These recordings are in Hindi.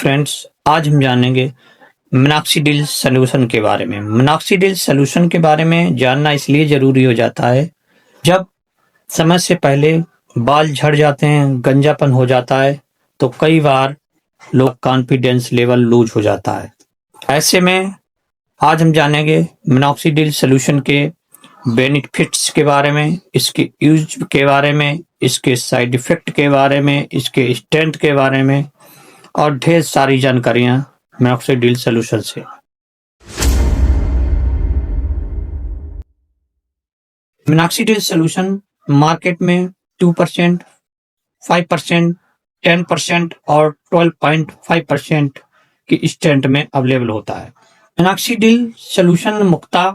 फ्रेंड्स, आज हम जानेंगे मिनॉक्सिडिल सॉल्यूशन के बारे में। मिनॉक्सिडिल सॉल्यूशन के बारे में जानना इसलिए ज़रूरी हो जाता है, जब समय से पहले बाल झड़ जाते हैं, गंजापन हो जाता है, तो कई बार लोग कॉन्फिडेंस लेवल लूज हो जाता है। ऐसे में आज हम जानेंगे मिनॉक्सिडिल सॉल्यूशन के बेनिफिट्स के बारे में, इसके यूज के बारे में, इसके साइड इफ़ेक्ट के बारे में, इसके स्ट्रेंथ के बारे में और ढेर सारी जानकारियां मिनॉक्सिडिल सॉल्यूशन से। मिनॉक्सिडिल सॉल्यूशन मार्केट में 2%, 5%, 10% और 12.5% की स्ट्रेंथ में अवेलेबल होता है। मिनॉक्सिडिल सॉल्यूशन मुख्यतः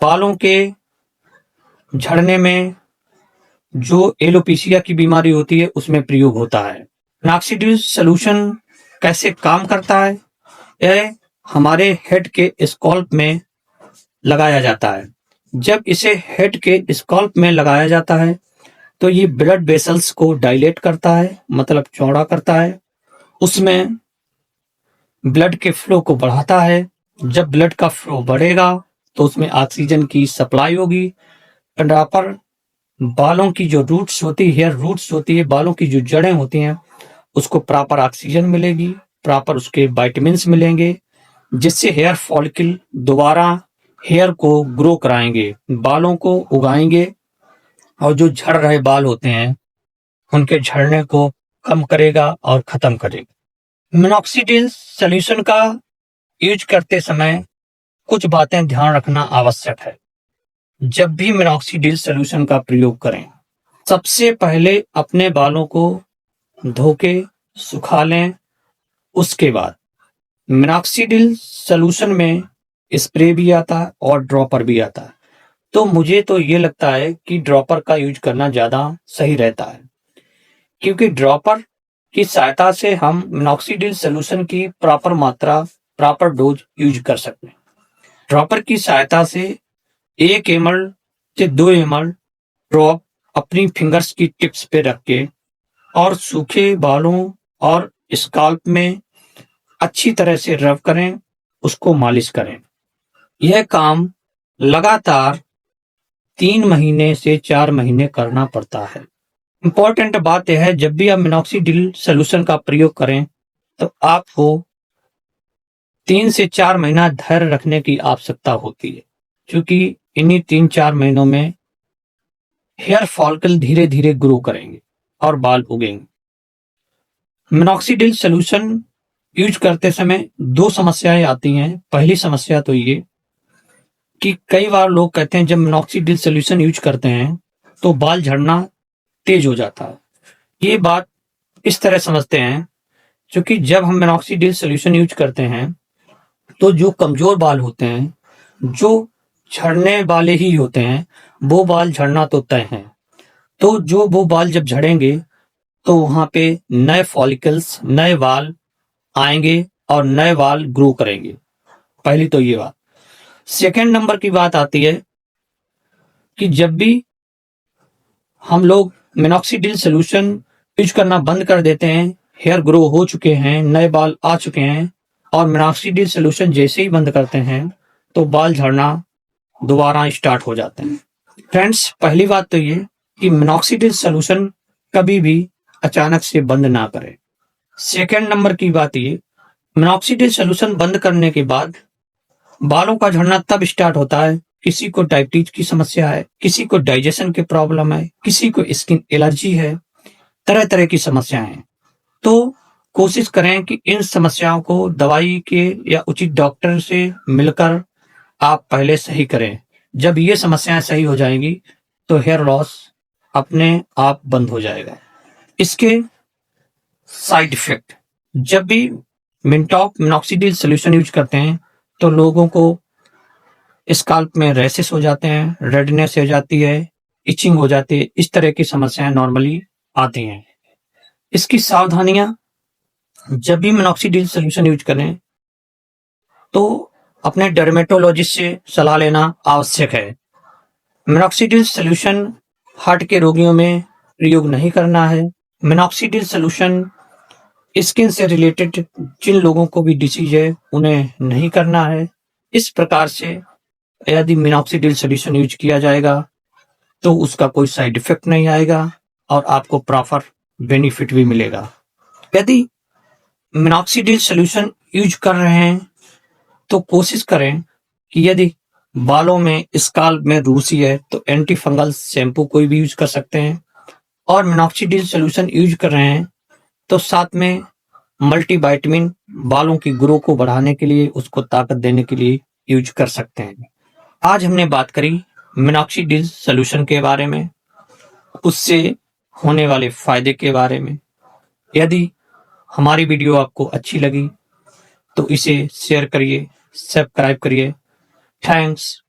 बालों के झड़ने में, जो एलोपेशिया की बीमारी होती है, उसमें प्रयोग होता है। मिनॉक्सिडिल सॉल्यूशन कैसे काम करता है? यह हमारे हेड के स्कैल्प में लगाया जाता है। जब इसे हेड के स्कैल्प में लगाया जाता है तो ये ब्लड वेसल्स को डायलेट करता है, मतलब चौड़ा करता है। उसमें ब्लड के फ्लो को बढ़ाता है। जब ब्लड का फ्लो बढ़ेगा तो उसमें ऑक्सीजन की सप्लाई होगी। प्रॉपर बालों की जो रूट्स होती है, हेयर रूट्स होती है, बालों की जो जड़ें होती हैं, उसको प्रॉपर ऑक्सीजन मिलेगी, प्रॉपर उसके विटामिन्स मिलेंगे, जिससे हेयर फॉलिकल दोबारा हेयर को ग्रो कराएंगे, बालों को उगाएंगे और जो झड़ रहे बाल होते हैं उनके झड़ने को कम करेगा और खत्म करेगा। मिनॉक्सिडिल सॉल्यूशन का यूज करते समय कुछ बातें ध्यान रखना आवश्यक है। जब भी मिनॉक्सिडिल सॉल्यूशन का प्रयोग करें, सबसे पहले अपने बालों को धो के सुखा लें। उसके बाद मिनॉक्सिडिल सॉल्यूशन में स्प्रे भी आता है और ड्रॉपर भी आता है। तो मुझे तो ये लगता है कि ड्रॉपर का यूज करना ज़्यादा सही रहता है, क्योंकि ड्रॉपर की सहायता से हम मिनॉक्सिडिल सॉल्यूशन की प्रॉपर मात्रा, प्रॉपर डोज यूज कर सकते हैं। ड्रॉपर की सहायता से 1 ml से 2 ml ड्रॉप अपनी फिंगर्स की टिप्स पे रख के और सूखे बालों और स्काल्प में अच्छी तरह से रब करें, उसको मालिश करें। यह काम लगातार 3 महीने से 4 महीने करना पड़ता है। इंपॉर्टेंट बात यह है, जब भी आप मिनॉक्सिडिल सॉल्यूशन का प्रयोग करें तो आपको 3 से 4 महीना धैर्य रखने की आवश्यकता होती है, क्योंकि इन्हीं 3-4 महीनों में हेयर फॉलिकल धीरे धीरे ग्रो करेंगे और बाल उगेंगे। मिनॉक्सिडिल सॉल्यूशन यूज करते समय 2 समस्याएं आती हैं। पहली समस्या तो ये कि कई बार लोग कहते हैं जब मिनॉक्सिडिल सॉल्यूशन यूज करते हैं तो बाल झड़ना तेज हो जाता है। ये बात इस तरह समझते हैं, क्योंकि जब हम मिनॉक्सिडिल सॉल्यूशन यूज करते हैं तो जो कमजोर बाल होते हैं, जो झड़ने वाले ही होते हैं, वो बाल झड़ना तो तय है। तो जो वो बाल जब झड़ेंगे तो वहां पे नए फॉलिकल्स, नए बाल आएंगे और नए बाल ग्रो करेंगे। पहली तो ये बात। सेकेंड नंबर की बात आती है कि जब भी हम लोग मिनॉक्सिडिल सॉल्यूशन यूज करना बंद कर देते हैं, हेयर ग्रो हो चुके हैं, नए बाल आ चुके हैं, और मिनॉक्सिडिल सॉल्यूशन जैसे ही बंद करते हैं तो बाल झड़ना दोबारा स्टार्ट हो जाते हैं। फ्रेंड्स, पहली बात तो ये कि मिनॉक्सिडिल सॉल्यूशन कभी भी अचानक से बंद ना करें। सेकेंड नंबर की बात ये, मिनॉक्सिडिल सॉल्यूशन बंद करने के बाद बालों का झड़ना तब स्टार्ट होता है, किसी को डायबिटीज की समस्या है, किसी को डाइजेशन की प्रॉब्लम है, किसी को स्किन एलर्जी है, तरह तरह की समस्याएं हैं। तो कोशिश करें कि इन समस्याओं को दवाई के या उचित डॉक्टर से मिलकर आप पहले सही करें। जब ये समस्याएं सही हो जाएंगी तो हेयर लॉस अपने आप बंद हो जाएगा। इसके साइड इफेक्ट, जब भी मिनॉक्सिडिल सॉल्यूशन यूज करते हैं तो लोगों को स्काल्प में रैशेस हो जाते हैं, रेडनेस हो जाती है, इचिंग हो जाती है, इस तरह की समस्याएं नॉर्मली आती हैं। इसकी सावधानियां, जब भी मिनॉक्सिडिल सॉल्यूशन यूज करें तो अपने डर्मेटोलॉजिस्ट से सलाह लेना आवश्यक है। मिनॉक्सिडिल सॉल्यूशन हार्ट के रोगियों में प्रयोग नहीं करना है। मिनॉक्सिडिल सॉल्यूशन स्किन से रिलेटेड जिन लोगों को भी डिसीज है उन्हें नहीं करना है। इस प्रकार से यदि मिनॉक्सिडिल सॉल्यूशन यूज किया जाएगा तो उसका कोई साइड इफेक्ट नहीं आएगा और आपको प्रॉपर बेनिफिट भी मिलेगा। यदि मिनॉक्सिडिल सॉल्यूशन यूज कर रहे हैं तो कोशिश करें कि यदि बालों में स्काल्प में रूसी है तो एंटी फंगल शैम्पू कोई भी यूज कर सकते हैं, और मिनॉक्सिडिल सॉल्यूशन यूज कर रहे हैं तो साथ में मल्टीविटामिन बालों की ग्रो को बढ़ाने के लिए, उसको ताकत देने के लिए यूज कर सकते हैं। आज हमने बात करी मिनॉक्सिडिल सॉल्यूशन के बारे में, उससे होने वाले फायदे के बारे में। यदि हमारी वीडियो आपको अच्छी लगी तो इसे शेयर करिए, सब्सक्राइब करिए। थैंक्स।